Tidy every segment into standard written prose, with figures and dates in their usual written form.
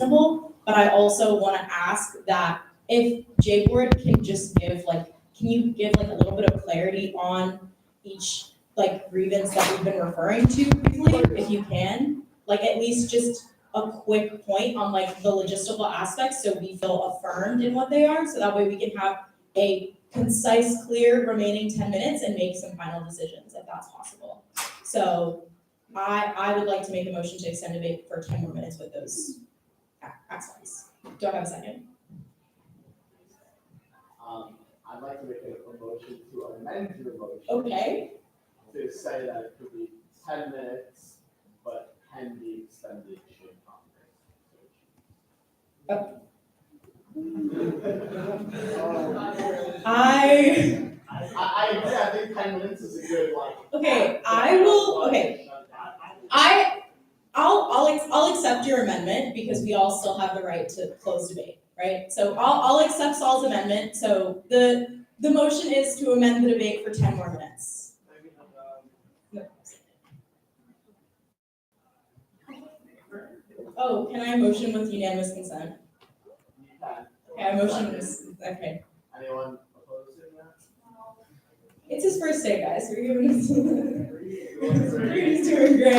reasonable, but I also want to ask that if JBoard can just give can you give a little bit of clarity on each grievance that we've been referring to briefly, if you can? At least just a quick point on the logistical aspects so we feel affirmed in what they are, so that way we can have a concise, clear remaining 10 minutes and make some final decisions if that's possible. So I would like to make a motion to extend debate for 10 more minutes with those aspects. Do I have a second? I'd like to make a motion to amend your motion. Okay. To say that it could be 10 minutes, but can be extended should I agree. I think 10 minutes is a good one. Okay, I'll accept your amendment because we all still have the right to close debate, right? So I'll accept Saul's amendment. So the motion is to amend the debate for 10 more minutes. Oh, can I motion with unanimous consent? Okay, I motion this. Okay. Anyone opposing that? It's his first day, guys. We're giving this. Brady's doing great.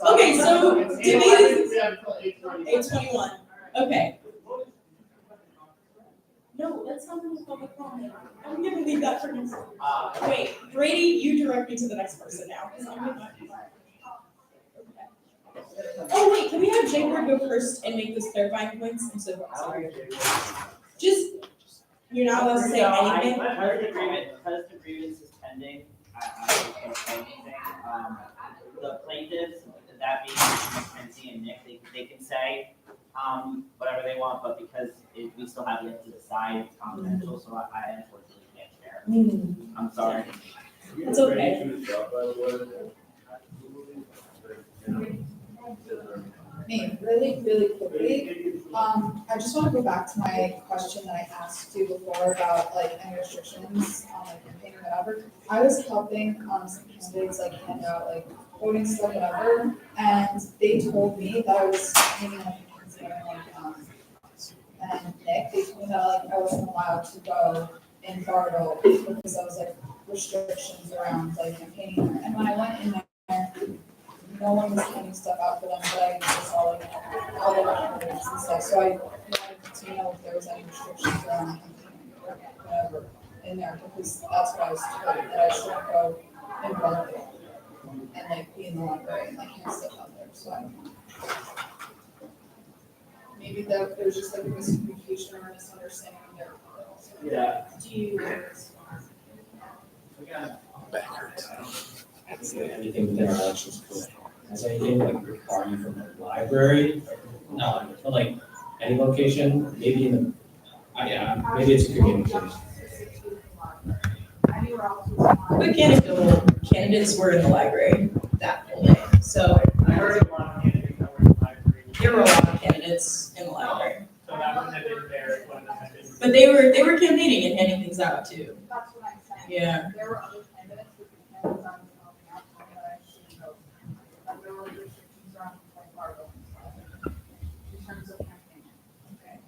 Okay, so debate is 8:21. Okay. No, that's not in the public comment. I'm gonna leave that for next time. Wait, Brady, you direct me to the next person now. Oh wait, can we have JBoard go first and make those clarifying points? I'm so sorry. Just, you're not allowed to say anything. Because the grievance is pending, I can't say anything. The plaintiffs, that being Mackenzie and Nick, they can say whatever they want, but because we still have yet to decide, it's confidential, so I unfortunately can't share. I'm sorry. It's okay. Me, really quickly, I just want to go back to my question that I asked you before about any restrictions on campaign or whatever. I was helping some candidates hand out voting stuff, whatever, and they told me that I was hanging up and Nick, they told me that I wasn't allowed to go in Bartle because I was restrictions around campaigning. And when I went in there, no one was handing stuff out for them, but I just saw all the records and stuff. So I wanted to know if there was any restrictions around campaigning or whatever in there, because that's what I was told, that I shouldn't go in Bartle and be in the library and hand stuff out there. So I don't know. Maybe that there was just a miscommunication or a misunderstanding there. Yeah. Do you? Anything within our elections code has anything require you from the library? No, but any location, maybe in the, maybe it's a communication. Quick anecdotal, candidates were in the library that whole day, so I heard a lot of candidates that were in the library. there were a lot of candidates in the library. So that wouldn't have been there, it wouldn't have been. But they were campaigning and handing things out too. That's what I'm saying. Yeah. There were other candidates who could hand them out that I shouldn't go. There were restrictions around Bartle in terms of campaigning. Okay.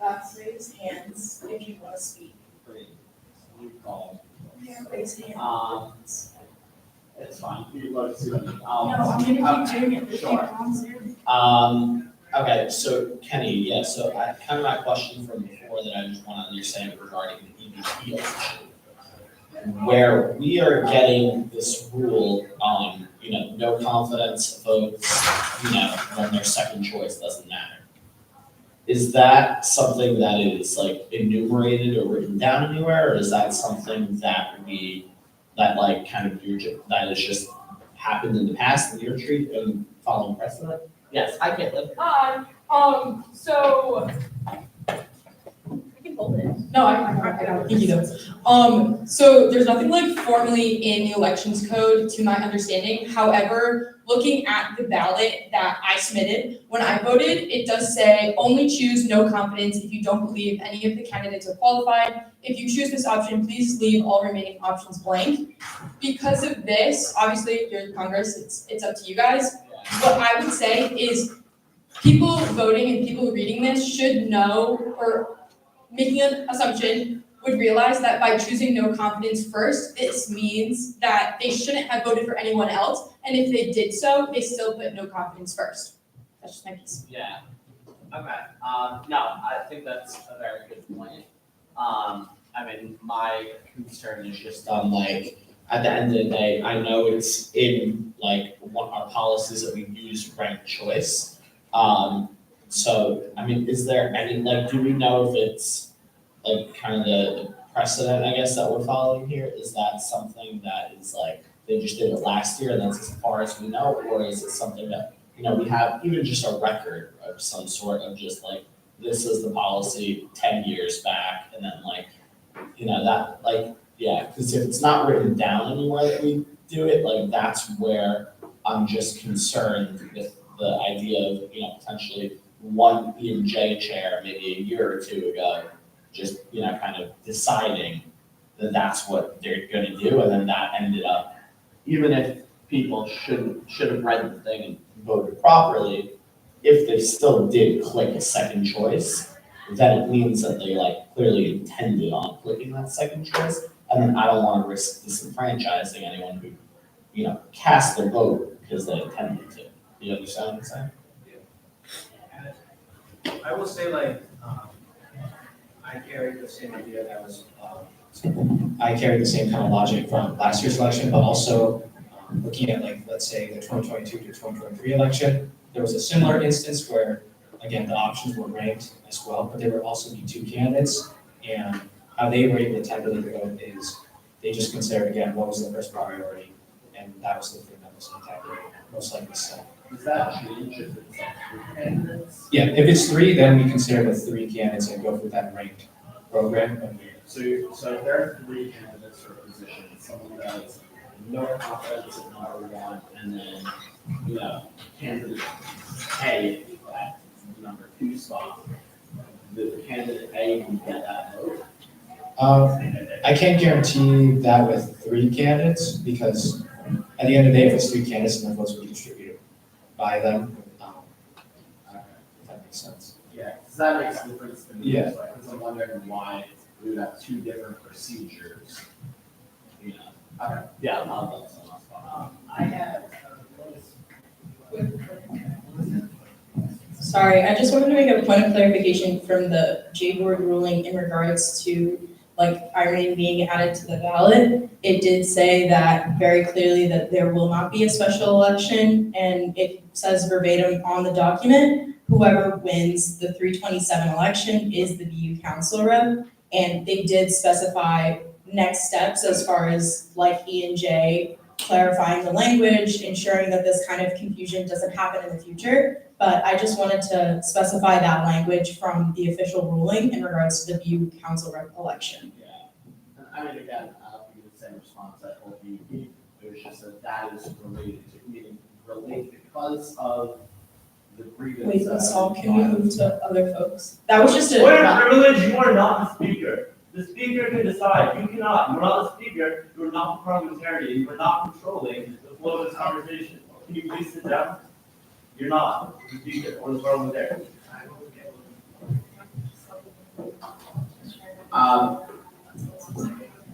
Let's raise hands if you want to speak. Yeah, raise hands. It's fine. You'd love to see them. No, I'm gonna keep doing it. Sure. Okay, so Kenny, yeah, so kind of my question from before that I just want to understand regarding the EBT election, where we are getting this rule on, no confidence votes, when their second choice doesn't matter. Is that something that is enumerated or written down anywhere, or is that something that that has just happened in the past and you're treating following precedent? Yes, I can live. Hi, so I can hold it. No, I got it. Thank you though. So there's nothing like formally in the elections code to my understanding. However, looking at the ballot that I submitted, when I voted, it does say only choose no confidence if you don't believe any of the candidates are qualified. If you choose this option, please leave all remaining options blank. Because of this, obviously, you're Congress, it's up to you guys. What I would say is people voting and people reading this should know, or making an assumption, would realize that by choosing no confidence first, this means that they shouldn't have voted for anyone else, and if they did so, they still put no confidence first. That's just my piece. Yeah, okay, no, I think that's a very good point. I mean, my concern is just on like, at the end of the day, I know it's in like one of our policies that we use ranked choice. So, I mean, is there any, like, do we know if it's like kind of the precedent, I guess, that we're following here? Is that something that is like, they just did it last year and that's as far as we know? Or is it something that, you know, we have even just a record of some sort of just like, this is the policy 10 years back and then like, you know, that like, yeah, because if it's not written down anywhere that we do it, like that's where I'm just concerned with the idea of, you know, potentially one E&J chair maybe a year or two ago, just, you know, kind of deciding that that's what they're gonna do, and then that ended up, even if people should have read the thing and voted properly, if they still did click a second choice, then it means that they like clearly intended on clicking that second choice, and then I don't wanna risk disenfranchising anyone who, you know, cast their vote because they intended to. You understand what I'm saying? I will say like, I carry the same idea that was, I carry the same kind of logic from last year's election, but also looking at like, let's say the 2022 to 2023 election, there was a similar instance where, again, the options were ranked as well, but there were also the two candidates, and how they were able to tabulate the vote is they just considered, again, what was the first priority, and that was the thing that was tabulated, most likely so. Does that change if it's like three candidates? Yeah, if it's three, then we consider the three candidates and go through that ranked program. So if there are three candidates for a position, someone does no confidence in number one, and then, you know, candidate A at number two spot, the candidate A can get that vote. I can't guarantee that with three candidates, because at the end of the day, if it's three candidates, then the votes will be distributed by them. If that makes sense. Yeah, because that makes a difference to me. Yeah. Because I'm wondering why we would have two different procedures. You know, okay, yeah, I'll let someone else talk. I have. Sorry, I just wanted to make a point of clarification from the J board ruling in regards to like irony being added to the ballot. It did say that very clearly that there will not be a special election, and it says verbatim on the document, whoever wins the 327 election is the BU council rep. And they did specify next steps as far as like E&J clarifying the language, ensuring that this kind of confusion doesn't happen in the future. But I just wanted to specify that language from the official ruling in regards to the BU council rep election. Yeah, and I mean, again, I'll give you the same response I told you. It was just that is related to, meaning related because of the grievance. Wait, Saul, can we move to other folks? That was just a. What a privilege, you are not the speaker. The speaker can decide, you cannot, you're not the speaker, you're not the parliamentarian, you are not controlling the flow of this conversation. Can you please sit down? You're not the speaker or the parliamentarian.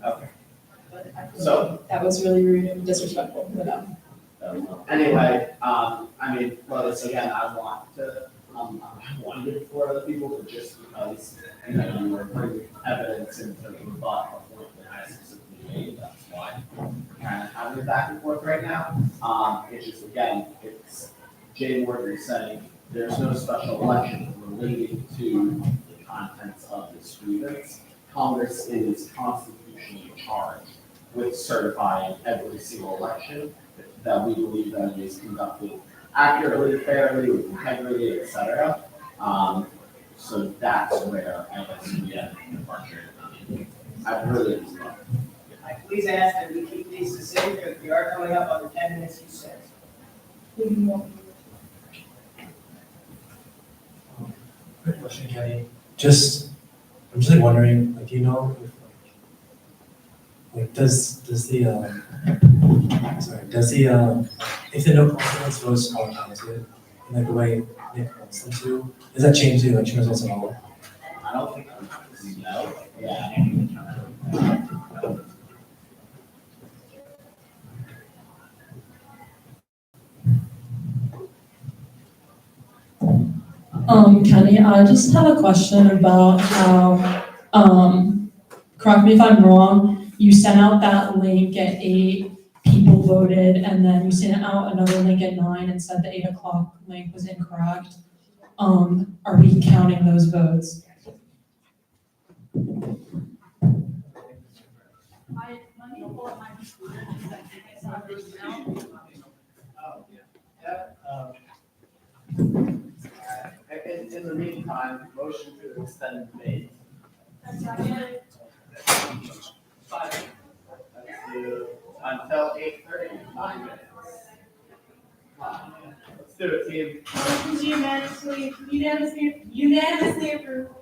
Okay. So, That was really rude and disrespectful, but anyway, I mean, well, it's again, I want to, I wanted it for other people, but just because, you know, you were bringing evidence into the rebut of what the I specifically made, that's why we're kind of having it back and forth right now. It's just, again, it's Jay Morgan saying there's no special election related to the contents of this grievance. Congress is constitutionally charged with certifying every single election that we believe that is conducted accurately, fairly, with integrity, et cetera. So that's where I guess we get departure. I really just love I please ask that we keep these succinct, because we are coming up on the 10 minutes you said. Quick question, Kenny. I'm just like wondering, like, do you know if does the if the no confidence votes are counted in like the way Nick wants them to, does that change the election results at all? I don't think we know. Yeah. Kenny, I just have a question about how, correct me if I'm wrong, you sent out that link at 8, people voted, and then you sent out another link at 9 and said the 8 o'clock link was incorrect. Are we counting those votes? Let me pull up my computer, because I think I saw this email. In the meantime, motion to extend debate. Until 8:30, 9 minutes. Let's do it, team. Unanimously approved.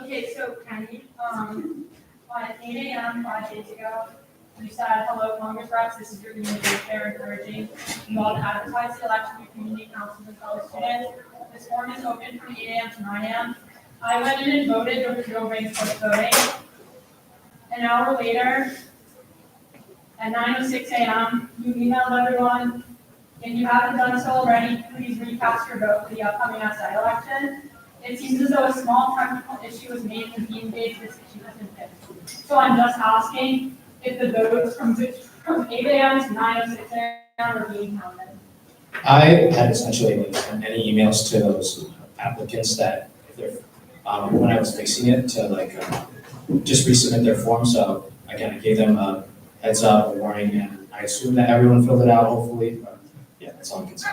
Okay, so Kenny, at 8 a.m. 5 days ago, you said, hello, Congress reps, this is your community chair encouraging you all to advertise the election to community councils and fellow students. This form is open from 8 a.m. to 9 a.m. I went in and voted, there was no ranked post voting. An hour later, at 9:06 a.m., you emailed everyone, and you haven't done so already, please recast your vote for the upcoming SI election. It seems as though a small technical issue was made when Dean Gates' decision was fixed. So I'm just asking if the votes from 8 a.m. to 9:06 a.m. are being counted. I had essentially like sent any emails to those applicants that if they're, when I was fixing it to like, just resubmit their form, so again, I gave them a heads up, a warning, and I assume that everyone filled it out, hopefully, but yeah, that's all I can say.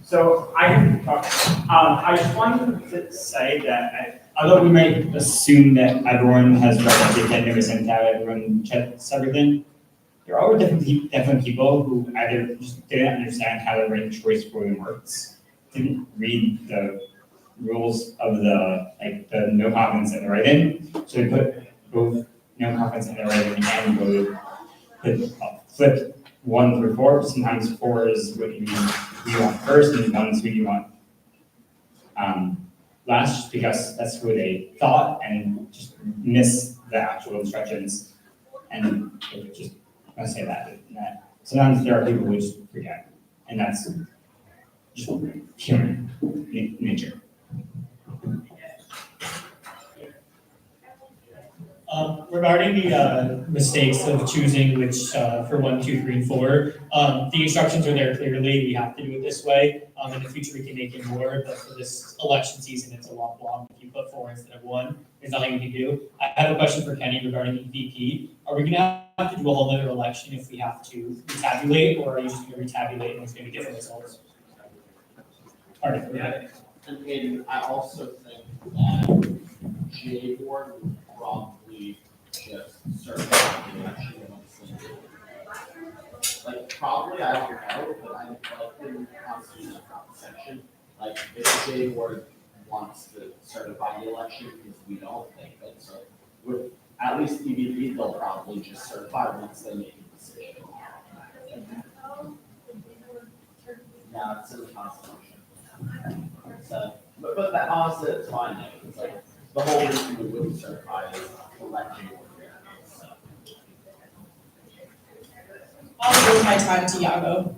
So I just wanted to say that although we might assume that everyone has read the agenda was sent out, everyone checks everything, there are different people who either just didn't understand how the ranked choice voting works, didn't read the rules of the no confidence in the write-in, so they put both no confidence in the write-in and voted, flipped 1 through 4. Sometimes 4 is what you want first, and 1 is who you want last, just because that's who they thought and just missed the actual instructions. And it just, I say that sometimes there are people who just forget, and that's just human nature. Regarding the mistakes of choosing which for 1, 2, 3, and 4, the instructions are there clearly. We have to do it this way. In the future, we can make it more, but for this election season, it's a lot long. If you put 4 instead of 1, there's nothing we can do. I have a question for Kenny regarding EVP. Are we going to have to do a whole other election if we have to retabulate, or are you just going to retabulate and it's going to be different results? All right. Yeah. And Aiden, I also think that J-Board would probably just certify the election once they do. Like, probably, I don't know, but I like in the constitutional section, like, if J-Board wants to certify the election, because we don't think that, so with at least EVP, they'll probably just certify once they make a decision. Yeah, it's in the constitution. So, but that honestly, it's fine, though. It's like, the whole reason we wouldn't certify is election board. So. I'll give my time to Yago.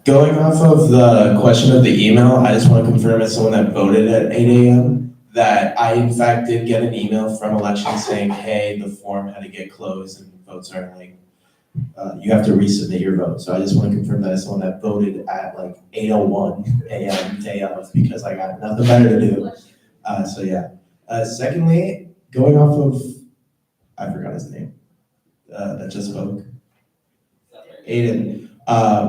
Going off of the question of the email, I just want to confirm as someone that voted at 8 a.m. that I in fact did get an email from elections saying, hey, the form had to get closed and votes are like, you have to resubmit your vote. So I just want to confirm that as someone that voted at like 8:01 a.m. day of, because I got nothing better to do. So yeah. Secondly, going off of, I forgot his name, that just spoke. Aiden,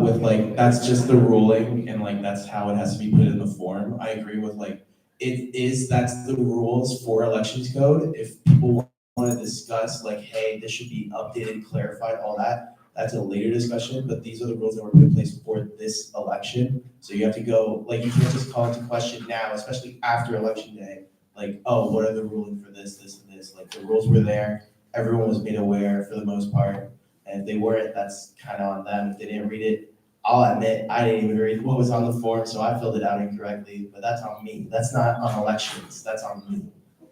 with like, that's just the ruling and like, that's how it has to be put in the form. I agree with like, that's the rules for elections code. If people wanna discuss like, hey, this should be updated, clarified, all that, that's a later discussion, but these are the rules that were put in place for this election. So you have to go, like, you can't just call into question now, especially after election day, like, oh, what are the ruling for this, this, and this? Like, the rules were there, everyone was made aware for the most part. And if they weren't, that's kind of on them. If they didn't read it, I'll admit, I didn't even read what was on the form, so I filled it out incorrectly, but that's on me. That's not on elections, that's on me.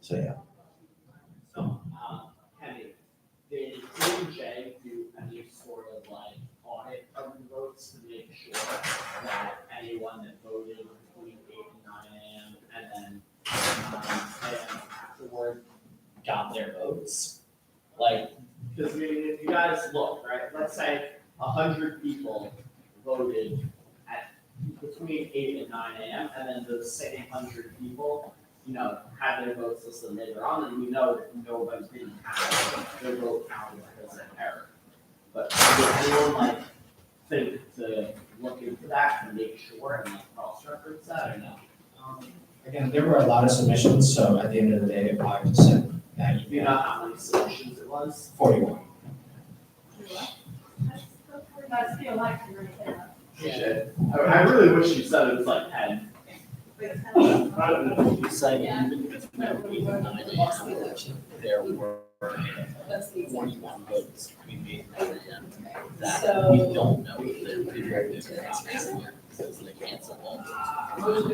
So, yeah. So, Kenny, did J do any sort of like audit of the votes to make sure that anyone that voted between 8 and 9 AM and afterward Got their votes. Like, because I mean, if you guys look, right, let's say 100 people voted at between 8 and 9 AM, and then those same 100 people, you know, had their votes listed later on, and we know that nobody didn't have their vote counted as an error. But does anyone like think to look into that and make sure and like cross-reference that or no? Again, there were a lot of submissions, so at the end of the day, I would send that Do you know how many submissions it was? 41. That's the election right there. Shit. I really wish you said it was like 10. you said even if no even 9 AM election, there were 41 votes between 8 and 9 AM that we don't know if they're redirected or not because they canceled all those.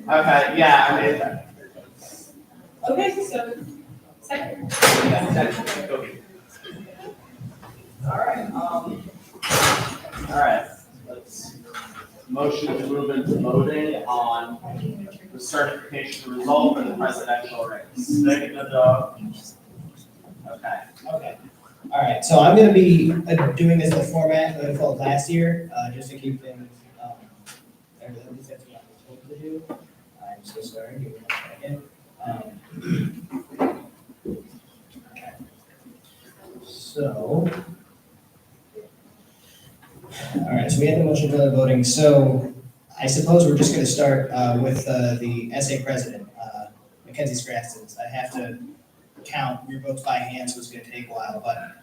Okay, yeah, I mean. Okay, so, second. Alright, let's motion to move into voting on the certification result for the presidential race. Second adopt. Okay. Okay. All right, so I'm gonna be doing this in the format that I followed last year, just to keep things, everything that's what I'm supposed to do. I'm so sorry, give me 1 second. Okay. So. All right, so we had the motion for the voting, so I suppose we're just gonna start, with, the SA president, Mackenzie Scranston. I have to count your votes by hand, so it's gonna take a while, but,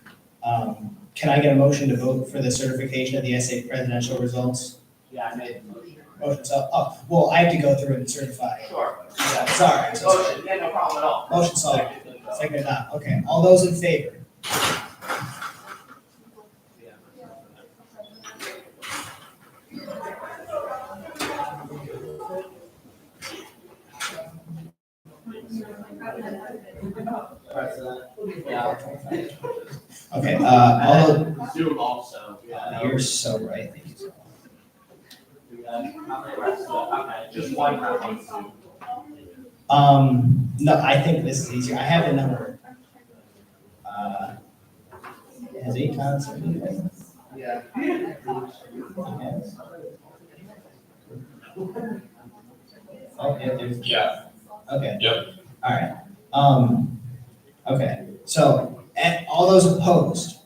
can I get a motion to vote for the certification of the SA presidential results? Yeah, I made the motion. Motion, so, oh, well, I have to go through and certify. Sure. Yeah, sorry, I'm so sorry. Motion, yeah, no problem at all. Motion solved. Second not, okay, all those in favor? President, yeah. Okay, all, Zoom also, yeah. you're so right, thank you so much. How many reps? Okay, just one rep on Zoom. No, I think this is easier, I have the number. Has 8 times anything? Yeah. Okay, there's. Yeah. Okay. Yep. All right, okay, so, all those opposed?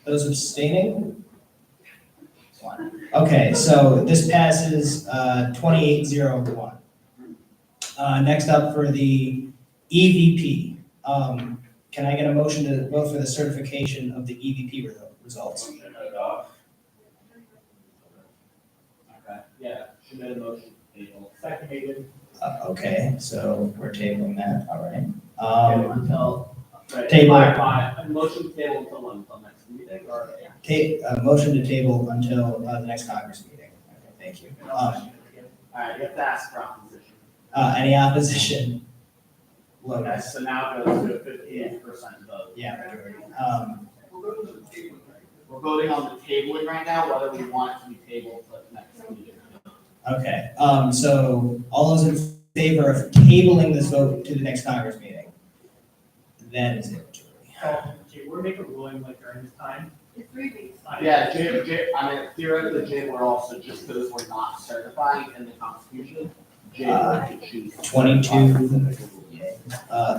Those abstaining? One. Okay, so this passes, 28-0-1. Next up for the EVP, can I get a motion to vote for the certification of the EVP results? Okay, yeah, she made a motion, table. Seconded. Okay, so we're tabling that, all right. Until. Right, Table. a motion table until next meeting, or? Motion to table until, the next Congress meeting. Okay, thank you. Alright, you have to ask for opposition. Any opposition? Low. Okay, so now it goes to a 58% vote. Yeah, majority. We're voting on the tabling right now, whether we want it to be tabled for the next meeting. Okay, so all those in favor of tabling this vote to the next Congress meeting? That is it. We're making a ruling like during this time. It's 3 weeks. Yeah, I mean, theoretically, Jay, we're also, just because we're not certifying in the Constitution, Jay would choose. 22.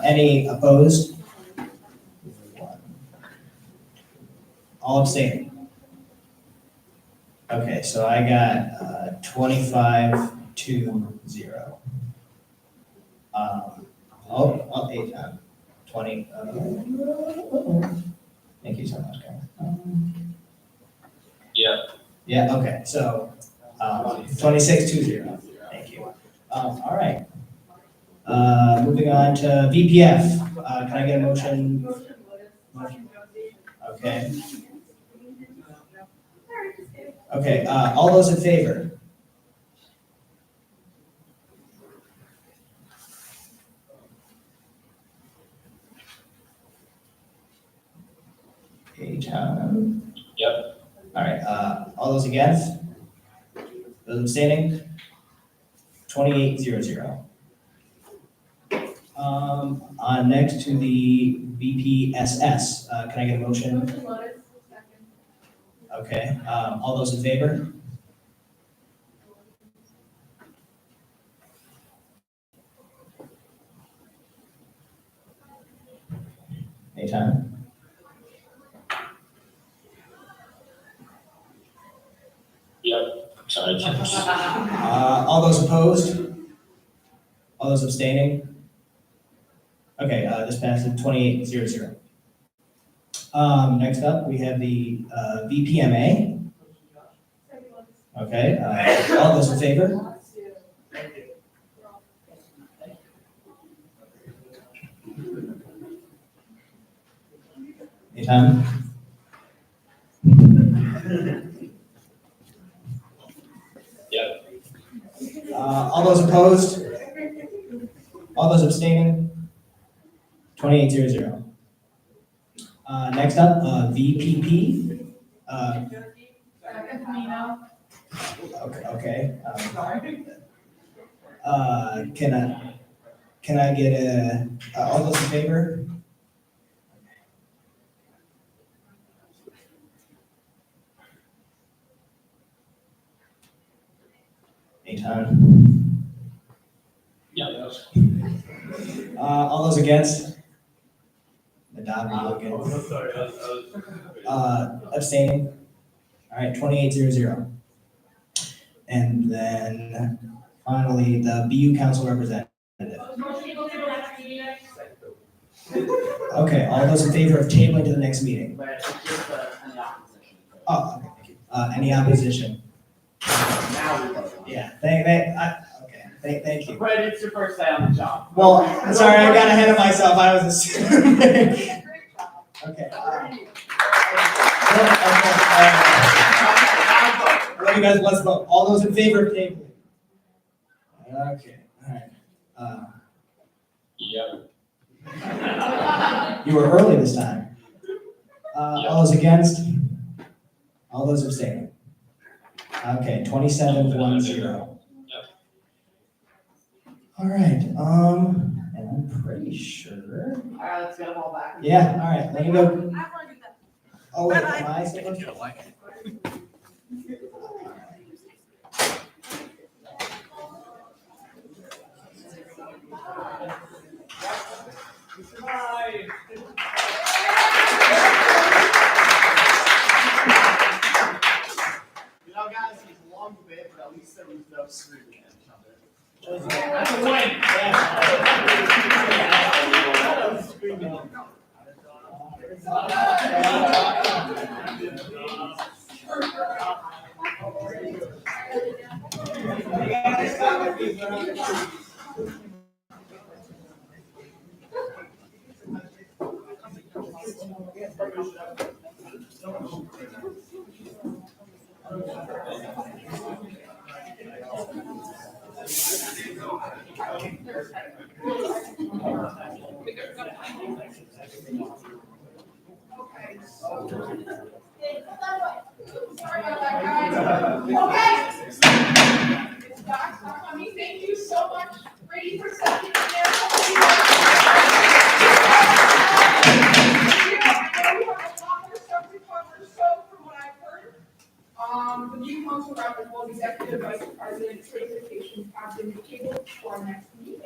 Any opposed? All abstaining? Okay, so I got 25-0. Eight, 20. Thank you so much, guys. Yeah, okay, so 26-0. Thank you. All right. Moving on to VPF. Can I get a motion? Okay. Okay, all those in favor? Tom? Yep. All right, all those against? Those abstaining? 28-0. On next to the VPSS, can I get a motion? Okay, all those in favor? Anytime? Yep. Sorry, James. All those opposed? All those abstaining? Okay, this passes 28-0. Next up, we have the VPMA. Okay, all those in favor? Anytime? Yep. All those opposed? All those abstaining? 28-0. Next up, VPP. Okay. Can I get all those in favor? Anytime. Yep. All those against? Adopted against. Abstaining? All right, 28-0. And then finally, the BU Council Representative. Okay, all those in favor of tabling to the next meeting? But it's just any opposition. Oh, okay, thank you. Any opposition? Now we vote. Yeah, thank you. But it's your first day on the job. Well, sorry, I got ahead of myself, I was assuming. Okay. Well, you guys, let's vote. All those in favor of tabling? Okay, all right. Yep. You were early this time. All those against? All those abstaining? Okay, 27-0. All right, and I'm pretty sure. All right, let's get them all back. Yeah, all right, let me go. I wanna do that. Oh, wait, am I supposed to? You know, guys, it's a long debate, but at least there was no screaming at each other. That's a win. Sorry about that, guys. Okay. It's back on me. Thank you so much, Brady, for stepping in there. I know we have a lot more stuff to cover, so from what I've heard, the new council rep as well as executive vice president certifications have been tabled for our next meeting.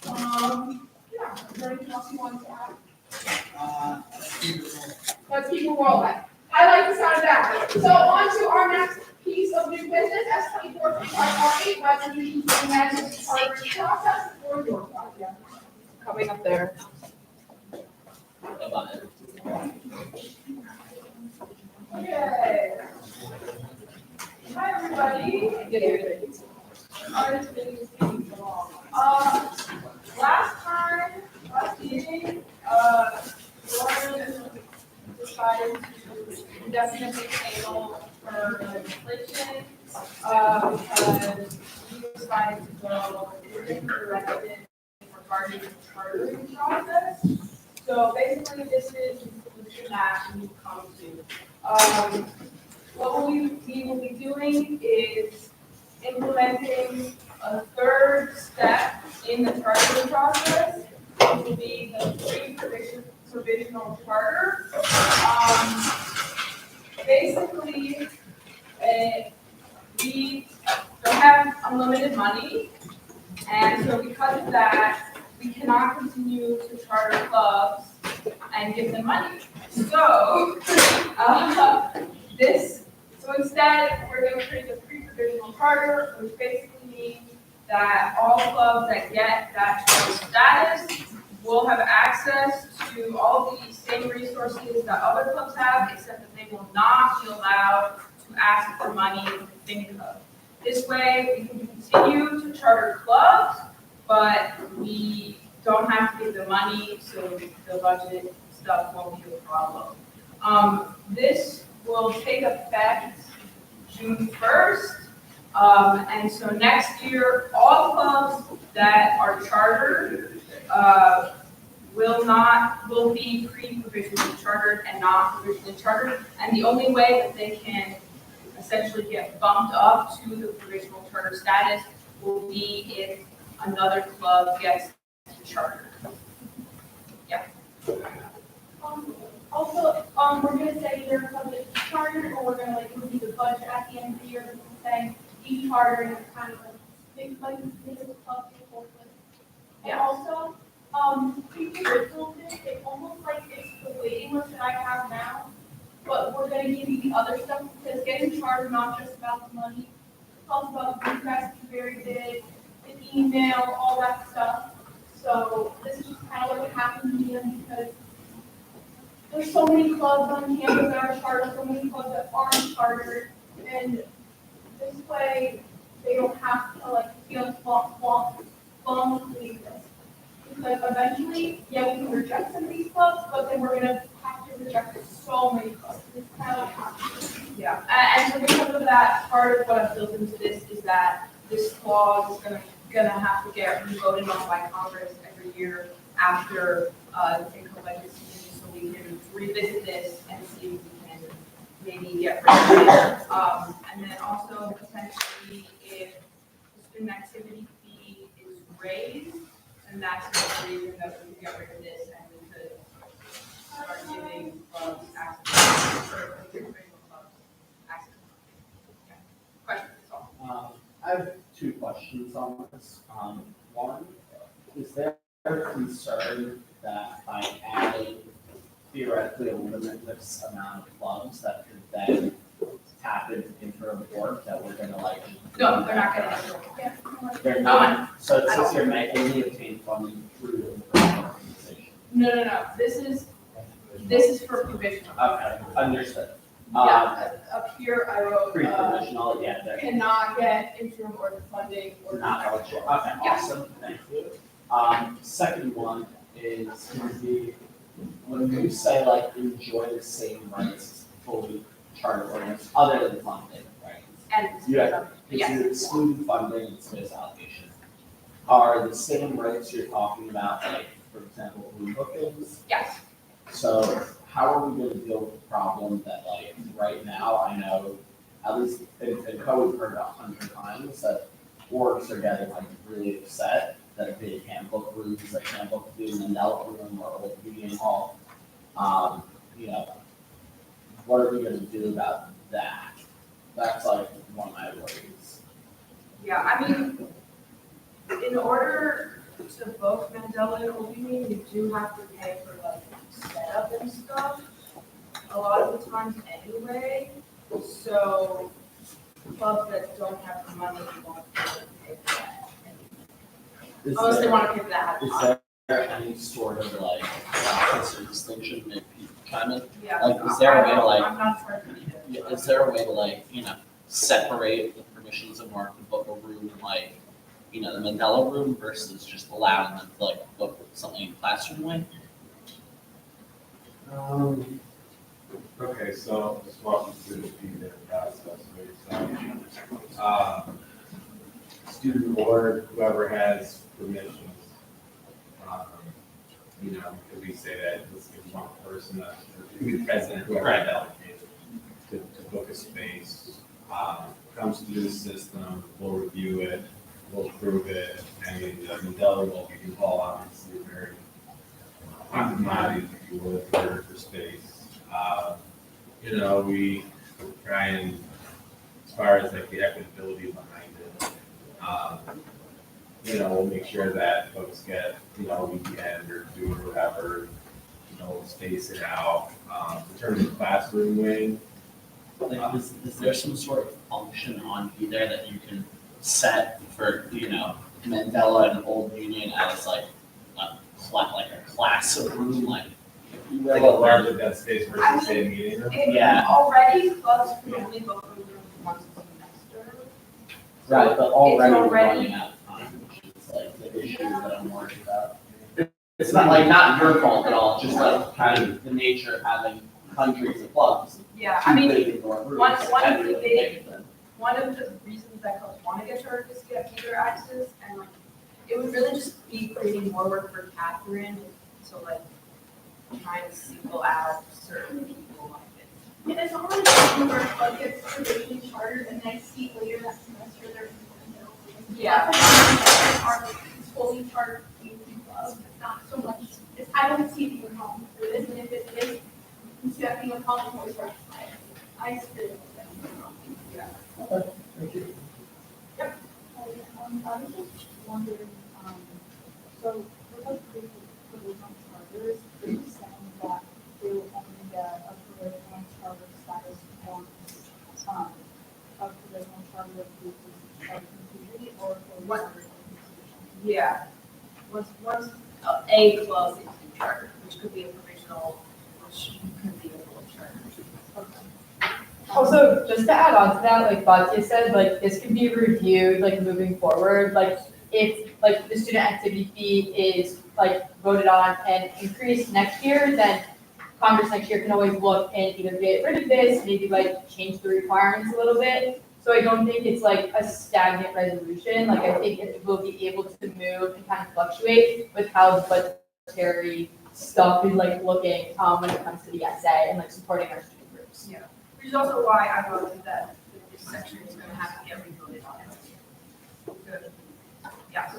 Yeah, is there anything else you want to add? Let's keep it rolling. I like the sound of that. So on to our next piece of new business, S 24-25R8, resolution to amend the charter process for your project. Coming up there. Okay. Hi, everybody. Last meeting, Lauren decided to indefinitely table her legislation, because we decided to go in a different direction regarding the chartering process. So basically, this is the solution that we've come to. What we will be doing is implementing a third step in the chartering process, which will be the pre-provisional charter. Basically, we don't have unlimited money, and so because of that, we cannot continue to charter clubs and give them money. So, so instead, we're going to create the pre-provisional charter, which basically means that all clubs that get that charter status will have access to all the same resources that other clubs have, except that they will not be allowed to ask for money from FinCo. This way, we can continue to charter clubs, but we don't have to give them money, so the budget stuff won't be a problem. This will take effect June 1st. And so next year, all clubs that are chartered will be pre-provisionally chartered and not provisionally chartered. And the only way that they can essentially get bumped up to the provisional charter status will be if another club gets chartered. Yeah. Also, we're gonna say either club is chartered, or we're gonna review the budget at the end of the year, saying each charter is kind of big, like, this is a club to work with. And also, pre-provisional, it almost like it's the waiting list that I have now, but we're gonna give you the other stuff, because getting chartered, not just about the money, it's also about the progress, it's very big, the email, all that stuff. So this is just kind of what happened in the end, because there's so many clubs on campus that are chartered, so many clubs that aren't chartered, and this way they don't have to feel leave this. Because eventually, yeah, we can reject some of these clubs, but then we're gonna have to reject so many clubs. It's kind of Yeah, and so because of that, part of what I've built into this is that this clause is gonna have to get voted on by Congress every year after the FinCo budget season, so we can revisit this and see if we can maybe get rid of it. And then also potentially if the student activity fee is raised, and that's the reason that we can get rid of this and we could start giving clubs access, or individual clubs access. Okay. Questions? I have two questions on this. One, is there a concern that by adding theoretically a limitless amount of clubs that could then tap into interim work that we're gonna No, they're not gonna. Yeah. They're not, so it says you're only obtain funding through the organization. No. This is for provisional. Okay, understood. Yeah, up here I wrote, Pre-provisional, yeah, there. cannot get interim or funding or. Not eligible, okay, awesome, thank you. Second one is gonna be, when you say enjoy the same rights as fully charter organizations, other than funding, right? And. Yeah, if Yes. you exclude funding and space allocation, are the same rights you're talking about, for example, room bookings? Yes. So how are we gonna deal with the problem that right now, I know, at least in code, we've heard 100 times that orgs are getting really upset that they can't book rooms, they can't book the Mandela room or Old Union Hall. What are we gonna do about that? That's one of my worries. Yeah, I mean, in order to book Mandela and Old Union, you do have to pay for setup and stuff. a lot of the times anyway, so clubs that don't have the money won't pay for that. Is Unless they there- wanna pay for that. Is there any sort of like process or distinction maybe chime in? Yeah. Like, is there a way to like, I'm not charging you. yeah, is there a way to like, separate the permissions of work to book a room like, the Mandela room versus just allowing them to like book something in classroom way? Okay, so just walk you through the feedback process, right? So, student board, whoever has permissions, could we say that let's give one person, or could be the president, whoever Right. delegated to book a space, comes through the system, we'll review it, we'll approve it, and then the Mandela will be involved, obviously, very bodies, if you would, for space. We try and, as far as like the equitability behind it, we'll make sure that folks get, weekend or do whatever, space it out. In terms of classroom wing, Like, is there some sort of function on either that you can set for, Mandela and Old Union as like a class of room, like, if you like a will, larger dead space versus say a meeting room? Yeah. Already clubs can only book rooms once a semester. Right, but already we're already- running out of time, which is like the issue that I'm worried about. It's not like, not your fault at all, just like kind of the nature of having countries of clubs. Yeah, I mean, Too big indoor rooms, one and of the really make them. one of the reasons that clubs want to get chartered is to get bigger access, and like, it would really just be creating more work for Catherine to like try and single out certain people like it. And it's not really something where a club gets provisionally chartered and then see later that semester they're in the middle. Yeah. Are fully chartered community club, it's not so much, I don't see it being common for this, and if it is, instead of being a common voice, I experience that. Yeah. Okay, thank you. I was just wondering, so for like provisional charters, they're saying that they will only get a provisional charter status once, a provisional charter of group is completed or for What? charter institution. Yeah. Once a club is chartered, which could be a provisional, which could be a full charter. Also, just to add on to that, like Batya said, like this could be reviewed, like moving forward, like if like the student activity fee is like voted on and increased next year, then Congress next year can always look and either get rid of this, maybe like change the requirements a little bit. So I don't think it's like a stagnant resolution, like I think it will be able to move and kind of fluctuate with how the budgetary stuff is like looking when it comes to the SA and like supporting our student groups. Yeah. Which is also why I voted that this section is gonna have to get revoted on. Good. Yeah.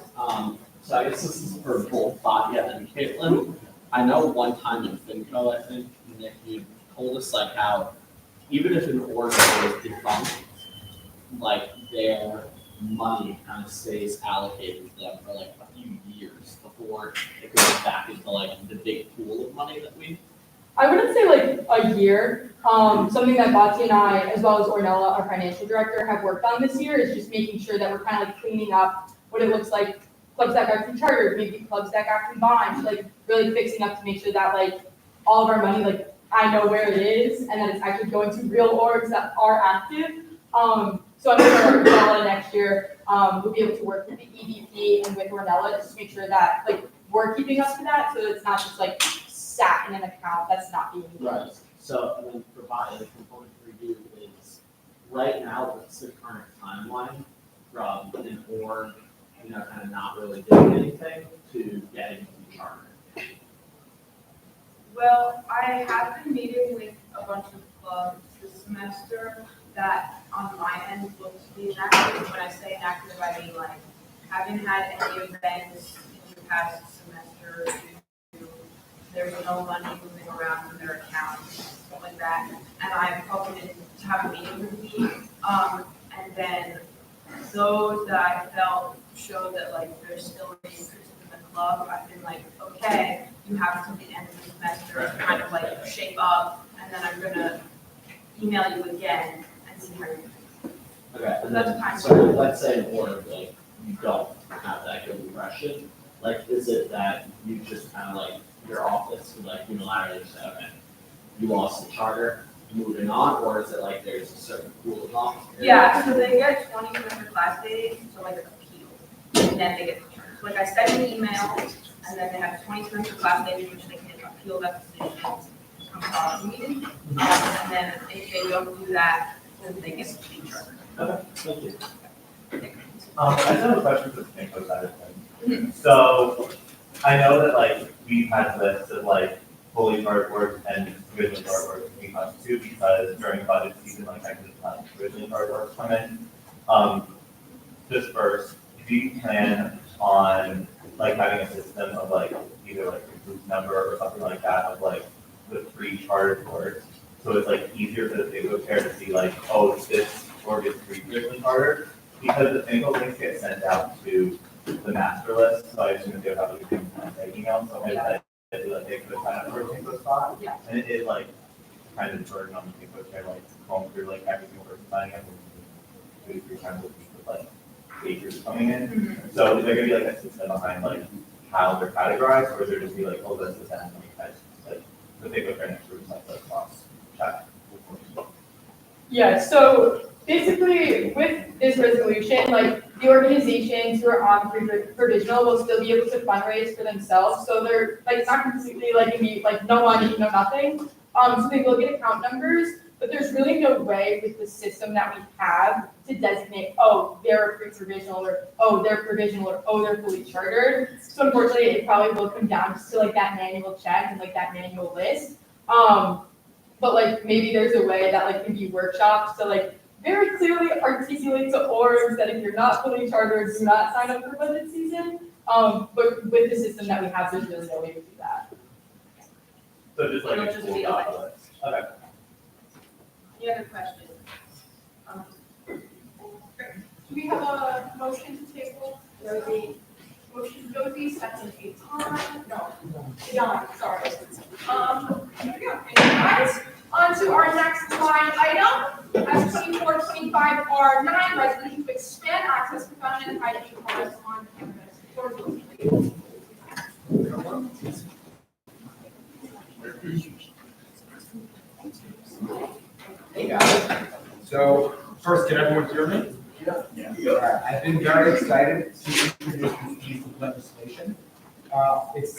So I guess this is for both Batya and Caitlin. I know one time in FinCo, I think, Nick, you told us like how even if an org is defunct, like their money kind of stays allocated to them for like a few years before it goes back into like the big pool of money that we. I wouldn't say like a year. Something that Batya and I, as well as Ornella, our financial director, have worked on this year is just making sure that we're kind of like cleaning up what it looks like clubs that got chartered, maybe clubs that got combined, like really fixing up to make sure that like all of our money, like I know where it is and that it's actually going to real orgs that are active. So I'm sure Ornella next year, we'll be able to work with the EVP and with Ornella just to make sure that like we're keeping up to that, so it's not just like sat in an account that's not being used. Right. So, and then for Batya, the component for you is, right now, what's the current timeline from an org, kind of not really doing anything to getting chartered? Well, I have been meeting with a bunch of clubs this semester that on my end look to be inactive. When I say inactive, I mean like haven't had any events in the past semester. There's no money moving around in their accounts, stuff like that. And I'm hoping to have a meeting with me. And then those that I felt showed that like there's still an interest in the club, I've been like, okay, you have until the end of the semester to kind of like shape up, and then I'm gonna email you again and see how you're doing. Okay, and That's then, fine. so let's say in order, like, you don't have that good impression, like, is it that you just kind of like, your office would like unilaterally say, okay, you lost the charter, moving on, or is it like there's a certain pool of office? Yeah, so they get 20 semester class days, so like an appeal, and then they get the charter. So like I send an email, and then they have 20 semester class days, which they can appeal that decision, come to the meeting. And then if they don't do that, then they get the charter. Okay, thank you. I just have a question for the Pinko side of things. So, I know that like, we've had lists of like, fully charged work and provisionally charged work in class two, because during budget season, like, I could provisionally charged work come in. Just first, do you plan on like having a system of like, either like a group number or something like that of like, the pre-charted works? So it's like easier for the Pinko chair to see like, oh, this org is pre-provisionally chartered, because the Pinko links get sent out to the master list, so I assume that they'll have like a email, so maybe that they could sign up for a Pinko spot. Yeah. And it is like kind of burden on the Pinko chair, like going through like every single person signing up, and 2-3 times a week with like pages coming in. So is there gonna be like a system behind like how they're categorized, or is there just be like, oh, this is that, like the Pinko chair next to it, like the cross check? Yeah, so basically with this resolution, like the organizations who are on provisional will still be able to fundraise for themselves. So they're like not completely like gonna be like no money, no nothing. So they will get account numbers, but there's really no way with the system that we have to designate, oh, they're a pre-provisional, or oh, they're provisional, or oh, they're fully chartered. So unfortunately, it probably will come down to like that manual check and like that manual list. But like maybe there's a way that like can be workshopped to like very clearly articulate to orgs that if you're not fully chartered, do not sign up for budget season. But with the system that we have, there's really no way to do that. So just like It'll a just school be like- doc list. Okay. Any other questions? Do we have a motion to table? Rosie. Motion Josie, second no, John, sorry. Here we go. And guys, on to our next line item, as 2425R9, resolution to expand access to feminine hygiene products on campus. Floor is yours, please. Hey guys, so first, can everyone hear me? Yeah. Alright, I've been very excited to introduce this piece of legislation. It's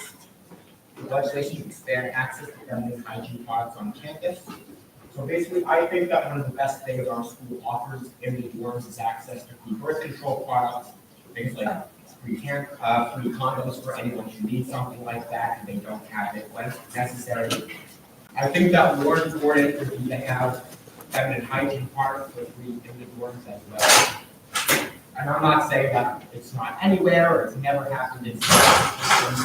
the legislation to expand access to feminine hygiene products on campus. So basically, I think that one of the best things our school offers in the dorms is access to free birth control products, things like free condoms for anyone who needs something like that and they don't have it when necessary. I think that more important would be to have feminine hygiene products for free in the dorms as well. And I'm not saying that it's not anywhere or it's never happened in some systems,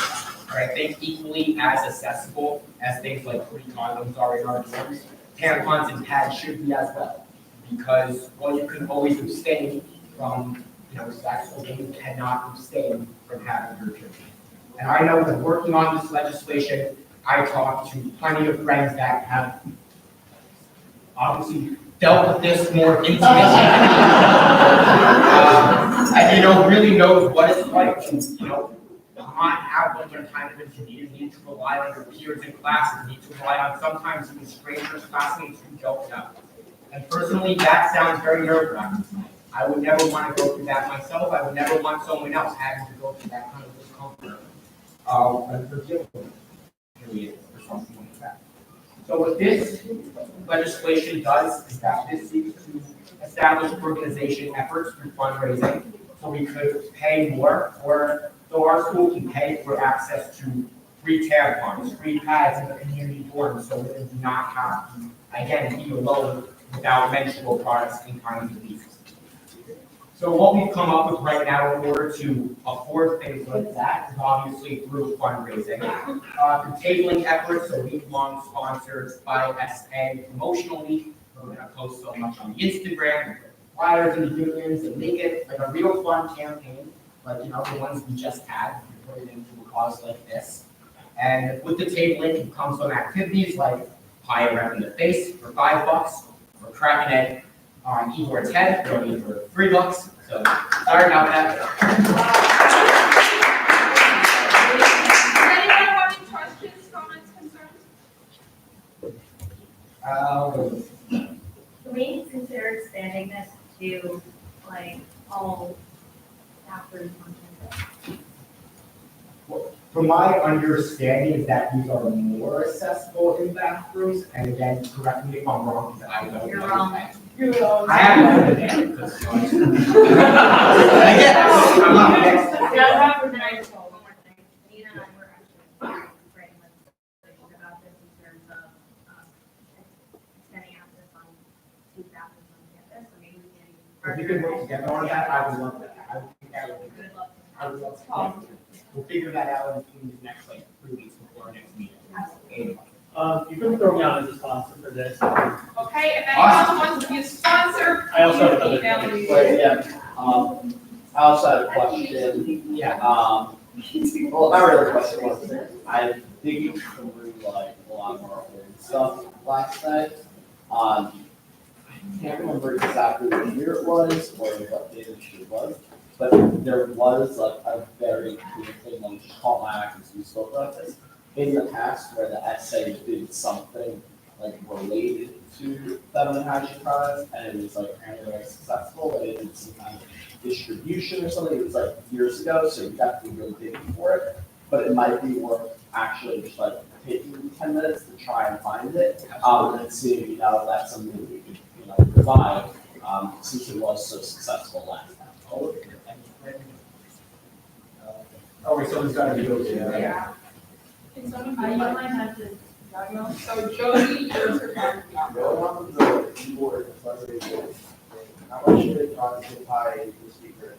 but I think equally as accessible as things like free condoms are in our dorms, tampons and pads should be as well. Because while you can always abstain from, sex, you cannot abstain from having your children. And I know that working on this legislation, I talked to plenty of friends that have obviously dealt with this more intimately. And really knows what it's like to, not have one kind of intermediate, need to rely on your peers in classes, need to rely on sometimes even strangers, classmates who don't know. And personally, that sounds very nerve-wracking. I would never want to go through that myself. I would never want someone else having to go through that kind of discomfort. For dealing with it, or something like that. So what this legislation does is that this seeks to establish organization efforts through fundraising, so we could pay more, so our school can pay for access to free tampons, free pads in the community dorms, so we do not have to, again, be alone without menstrual products and kinds of these. So what we've come up with right now in order to afford things like that is obviously through fundraising. Through tabling efforts, so week-long sponsored by SA Promotional Week. We're going to post so much on Instagram, flyers in the unions, and make it like a real fun campaign like, the ones we just had, we put it into a cause like this. And with the tabling, it comes from activities like pie a rep in the face for $5, or crack an egg on Igor's head, going in for $3. So, sorry about that. Does anyone have any questions, comments, concerns? Can we consider expanding this to like all bathrooms on campus? From my understanding is that these are more accessible in bathrooms, and again, correct me if I'm wrong, because I don't know. You're wrong. You're wrong. I haven't heard of that, because. I'm not next. Yeah, that would be nice. One more thing. Nina and I were actually writing legislation about this in terms of extending access on two bathrooms on campus, so maybe we can. If we could work together on that, I would love that. I would think that would be good. I would love to. We'll figure that out in the next, 3 weeks before our next meeting. You can throw me out as a sponsor for this. Okay, if anyone else wants to be a sponsor, I also have please another email me. Wait, yeah, I also had a question. Yeah. Well, not really a question, was I digging through like a lot of our old stuff last night. I can't remember exactly what year it was or what the issue was, but there was like a very cool thing that just caught my eye because we spoke about this in the past where the essay did something like related to feminine hygiene products and it was like apparently very successful, but it did some kind of distribution or something. It was like years ago, so you have to be really digging for it. But it might be worth actually just like taking 10 minutes to try and find it, and see if that's something that we could, provide, since it was so successful last time. Okay, so it's gotta be those, Yeah. Can someone buy you mine have to, So Jody, yours are fine. Going on the keyboard, how much should it cost to buy the speaker?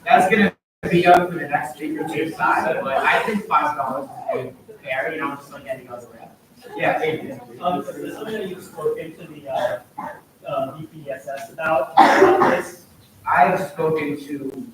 That's gonna be up for the next speaker to decide, but I think $5 is fair, just like any other rep. Yeah, maybe. Is this something that you've spoken to the BPSS about this? I have spoken to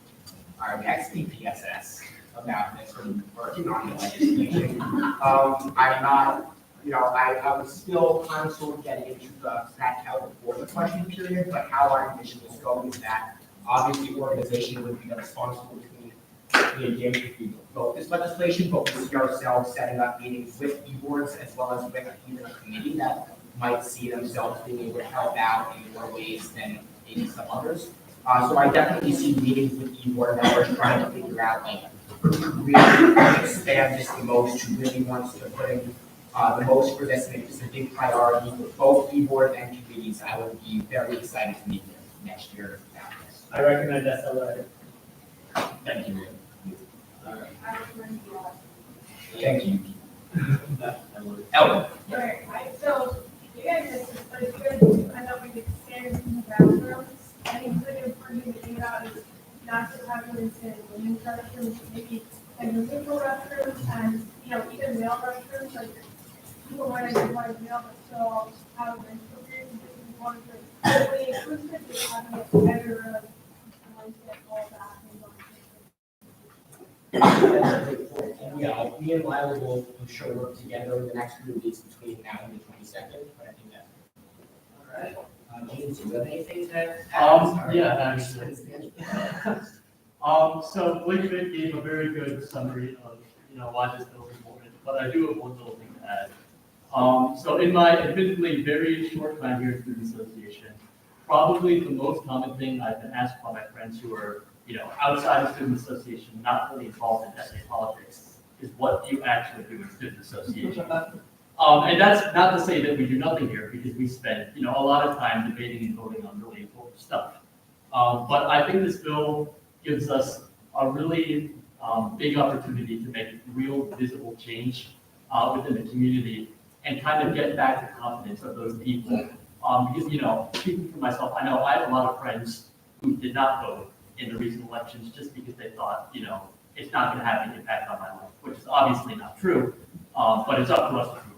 our next BPSS about this and working on the legislation. I'm not, I was still kind of sort of getting into that how before the question period, but how our mission was going is that obviously the organization would be responsible to engage if we vote this legislation, but we see ourselves setting up meetings with e-boards as well as with even a committee that might see themselves being able to help out in more ways than maybe some others. So I definitely see meetings with e-board members trying to figure out who really expand this the most, who really wants to put in the most for this, and it's a big priority for both e-board and committees. I would be very excited to meet them next year about this. I recommend SLA. Thank you. I recommend you all. Thank you. Ellen. Alright, so you guys, it's good, I know we expand in the bathrooms, I think the important thing to think about is not just having this in women's restrooms, maybe like neutral restrooms and, even male restrooms, like people might identify as male, but still have menstrual periods, and this is one of the really inclusive, is having a better, get all that. Yeah, me and Lila will sure work together in the next few weeks between now and the 22nd, but I think that's. All right. James, do you have anything to add? Yeah, actually. So Elizabeth gave a very good summary of, why this bill is important, but I do have one little thing to add. So in my admittedly very short time here at Student Association, probably the most common thing I've been asked by my friends who are, outside of Student Association, not really involved in essay politics, is what do you actually do in Student Association? And that's not to say that we do nothing here, because we spend, a lot of time debating and voting on really important stuff. But I think this bill gives us a really big opportunity to make real visible change within the community and kind of get back the confidence of those people. Because, speaking for myself, I know I have a lot of friends who did not vote in the recent elections just because they thought, it's not going to have any impact on my life, which is obviously not true, but it's up to us to prove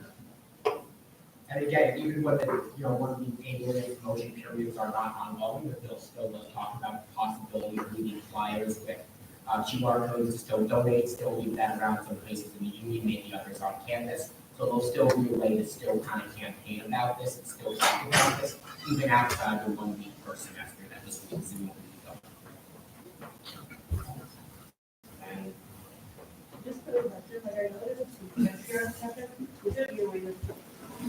And again, even when the, when the annual promotion periods are not ongoing, but they'll still talk about the possibility of leaving flyers with QR codes to still donate, still leave that around some places in the union, maybe others on campus. So there'll still be a way to still kind of campaign about this and still talk about this, even outside the 1 week per semester that this will Zoom will be done. And Just for the record, like I noticed next year on second, is there a way to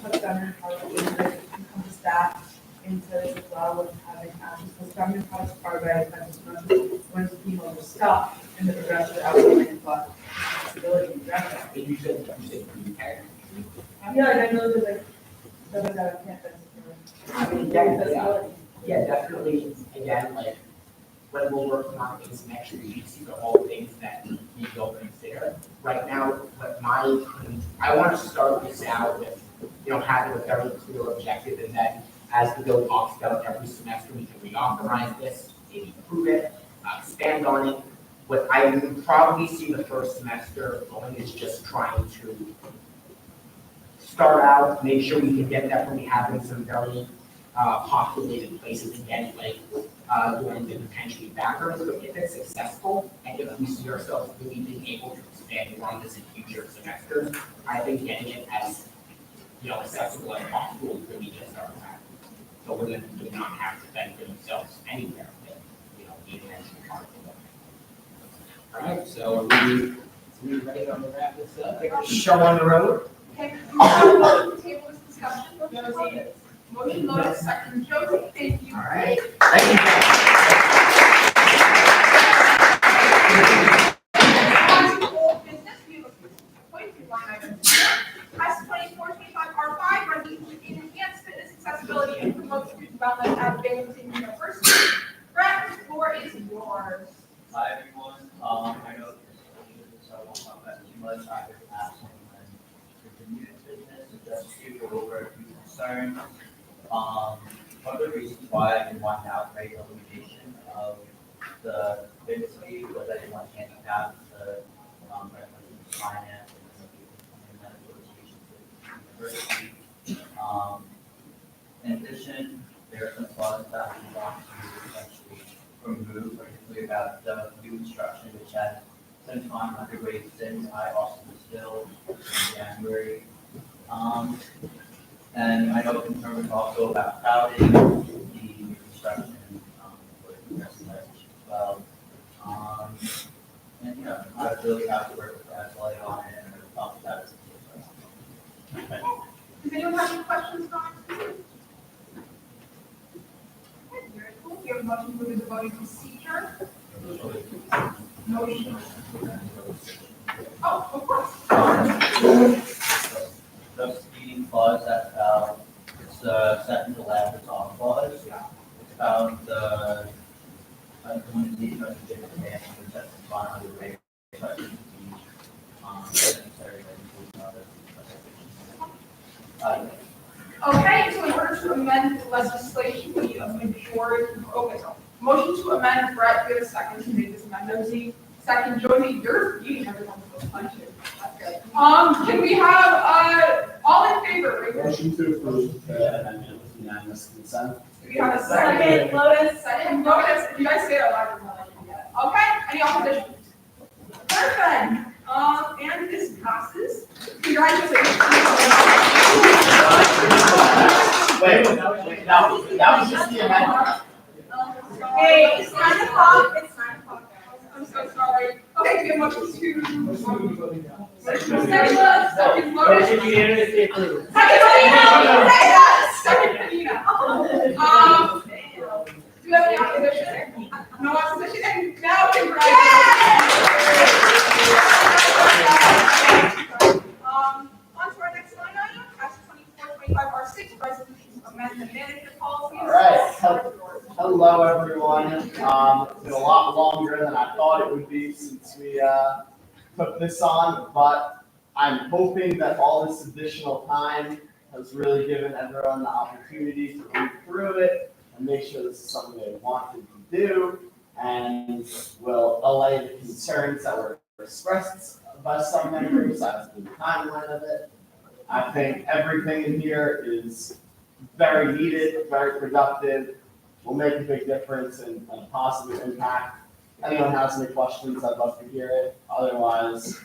put feminine products become staff into this as well with having access to feminine products part of it, not just when female stuff and the rest of the outcome but accessibility in general. you said okay. Yeah, like I know there's like stuff that on campus I mean, yeah, definitely, again, like, when we're working on things next year, these are all things that we will consider. Right now, what I want to start this out with, having a very clear objective, and then as the bill talks about every semester, we can reauthorize this, maybe improve it, expand on it. What I would probably see the first semester going is just trying to start out, make sure we can get that when we have in some very populated places again, like going to potentially bathrooms, but if it's successful, and if we see ourselves really being able to expand more on this in future semesters, I think getting it as accessible as possible is really just our plan. So we're going to not have to fend for themselves anywhere, but even as we are. All right, so are we ready to wrap this up? Show on the road. Okay, we have a motion to table this discussion. Motion Lotus, second Josie, thank you. All right, thank you. Old business, we have a 22 line item. S 2425R5, resolution to enhance fitness accessibility and promote student development at Binghamton University. Brett, the floor is yours. Hi everyone, I know so I won't talk about too much. I would ask someone to continue this business and just to go over a few concerns. One of the reasons why I didn't want the outright elimination of the fitness fee was I didn't want handicap to finance and medical education to the university. In addition, there are some clauses that we want to essentially remove, particularly about the new instruction, which has been underway since I also was still in January. And I know concern was also about crowding, the instruction, for the rest of the as well. And I really have to work with that on it and talk about it. Does anyone have any questions, comments? Very cool. We have a motion moving the voting procedure. Motion. Oh, of course. The speeding clause that's about, it's the second to last resolve clause. It's about the implementation of the different plans, which that's defined under the rate. Okay, so in order to amend the legislation, we need a majority, motion to amend, Brett, we have a second to make this amendment. Second, Josie, you're beating everyone with those punches. That's good. Can we have, all in favor? Raise your hand. Motion to approve the amendment with unanimous consent. Do we have a second, Lotus? Second, Lotus, if you guys say it out loud, we're not letting you get it. Okay, any opposition? Perfect. And this passes. Congratulations. Wait, that was just the amendment. Hey, it's 9 o'clock. It's 9 o'clock. I'm so sorry. Okay, we have motion to. Second, Lotus. Second, Pavina. Do you have any opposition? No opposition, and now on to our next line item, S 2425R6, resolution to amend the manager policy. All right, hello everyone. It's been a lot longer than I thought it would be since we took this on, but I'm hoping that all this additional time has really given everyone the opportunity to read through it and make sure this is something they wanted to do, and will allay the concerns that were expressed by some members as to the timeline of it. I think everything in here is very needed, very productive, will make a big difference and a positive impact. Anyone has any questions, I'd love to hear it. Otherwise,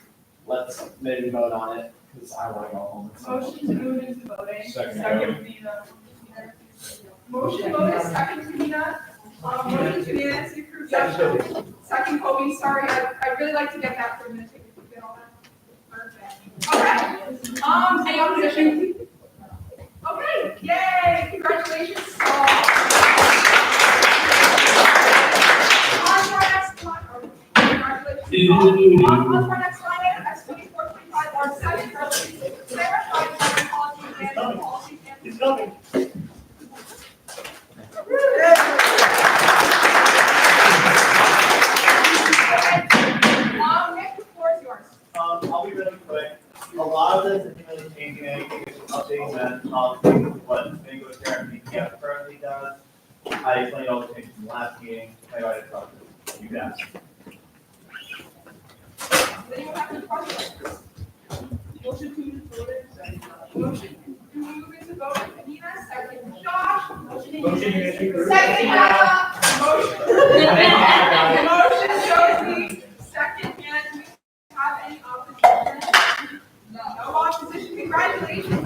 let's maybe vote on it, because I want to go home. Motion to move into voting. Second. Nina. Motion voted, second to Nina. Motion to Nancy approve that. Second Kobe, sorry, I'd really like to get that for a minute, if you get all that. Perfect. Okay, any opposition? Okay, yay, congratulations. On to our next one. Congratulations. On to our next line item, S 2425 R7, Sarah, policy and policy. It's coming. Nick, the floor is yours. I'll be really quick. A lot of this isn't really changing anything, it's just updating that policy, what Bingo Sheriff BPF currently does. I explained all the changes from the last meeting, I already talked to you guys. Anyone have any questions? Motion to move into voting, Nina, second Josh. Motion unanimous. Second Anna. Motion Josie, second Anna. Do we have any opposition? No opposition, congratulations. Do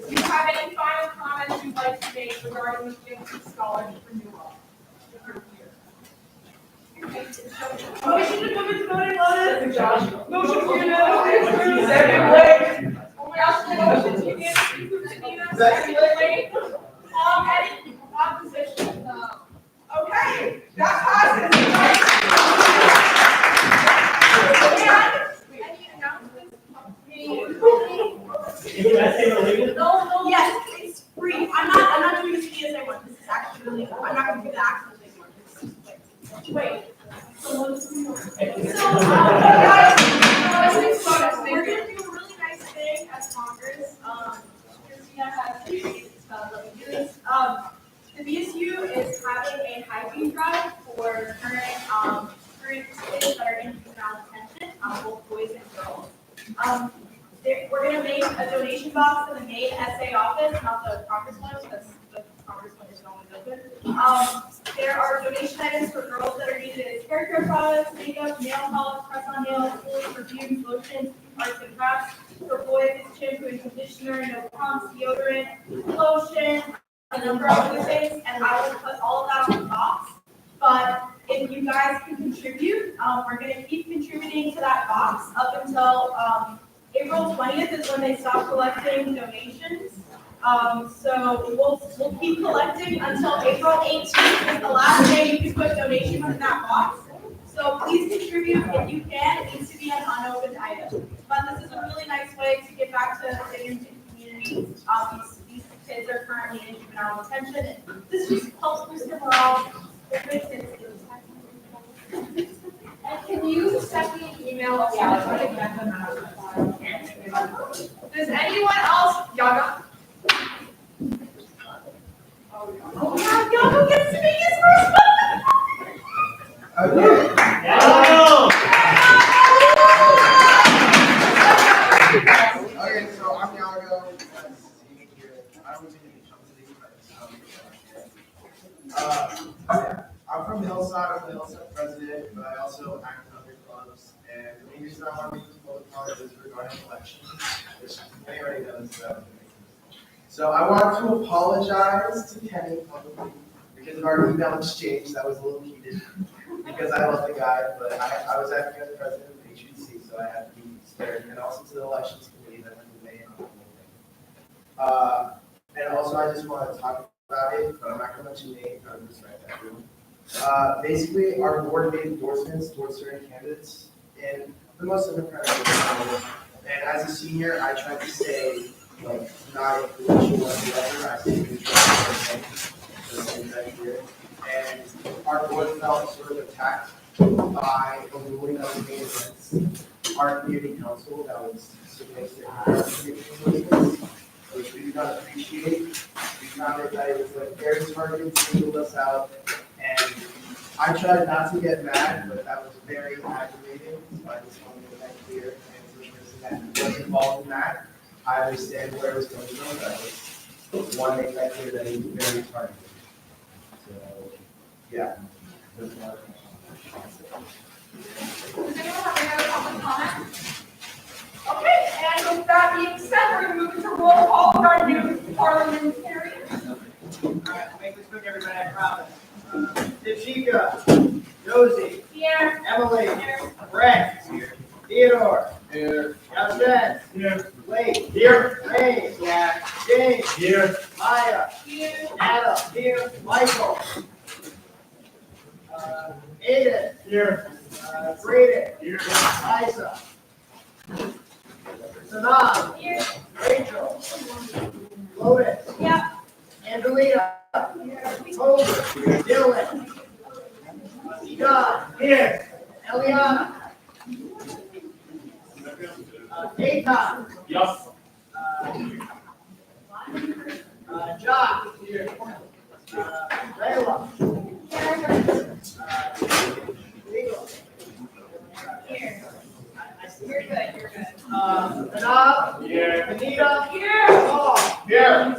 you have any final comments you'd like to make regarding the Jinx Scholarship renewal? Motion to move into voting, Lotus. Josh. Motion to unanimous. Second Blake. Oh my gosh, motion to unanimous. Nina. Second Blake. Any opposition? No. Okay, that passes. And any announcements? No, yes, it's free. I'm not doing the CSA one. This is actually really, I'm not gonna do the actual thing one. Wait. Guys, we're gonna do a really nice thing as Congress. Christina has let me do this. The BSU is having a hiking drive for current students that are in juvenile detention, both boys and girls. We're gonna make a donation box in the main SA office, not the Congress one, because the Congress one is always open. There are donation items for girls that are needed as hair care products, makeup, nail polish, press-on nails, tools, perfumes, lotions, arts and crafts. For boys, it's shampoo and conditioner, no pumps, deodorant, lotion, a number of other things, and I will put all of that on the box. But if you guys can contribute, we're gonna keep contributing to that box up until, April 20th is when they stop collecting donations. So we'll keep collecting until April 18th is the last day you can put donations in that box. So please contribute if you can. It needs to be an unopened item. But this is a really nice way to get back to the Ironton community. These kids are currently in juvenile detention. This just helps boost their morale. It makes it. And can you send me an email? Does anyone else, Yaga? Oh yeah, Yaga gets to make his first one. Okay, so I'm Yago. I was in the I'm from Hillside. I'm the Hillside president, but I also act in other clubs. And the main reason I want to make this public comment is regarding elections, which they already knows. So I want to apologize to Kenny publicly because of our email exchange that was a little heated. Because I love the guy, but I was acting as president of HBC, so I had to be spared. And also to the elections committee that went in May on the whole thing. And also I just want to talk about it, but I'm not going to mention names, I'm going to respect everyone. Basically, our board made endorsements towards certain candidates in the most democratic way. And as a senior, I tried to stay like not influential whatsoever. I stayed neutral and our board felt sort of attacked by a ruling that was made against our community council that was supposed to have which we do not appreciate. We found that it was like very targeted, singled us out, and I tried not to get mad, but that was very aggravating, so I just wanted to make that clear. And to the person that was involved in that, I understand where it was coming from, but I just want to make that clear that he was very targeted. So, yeah. Does anyone have any other public comment? Okay, and with that being said, we're gonna move into roll call with our new parliamentarian. All right, make this quick, everybody, I promise. Dashika, Josie, Here. Emily, Brett, Theodore, Yalchin, Blake, Here. Ray, James, Here. Maya, Adam, Michael, Aiden, Here. Braden, Here. Liza, Sanam, Rachel, Lotus, Angelina, Toby, Dylan, John, Here. Eliana, Nathan, Yes. Josh, Layla, Legal. You're good, you're good. Anab, Here. Anita, Paul, Here.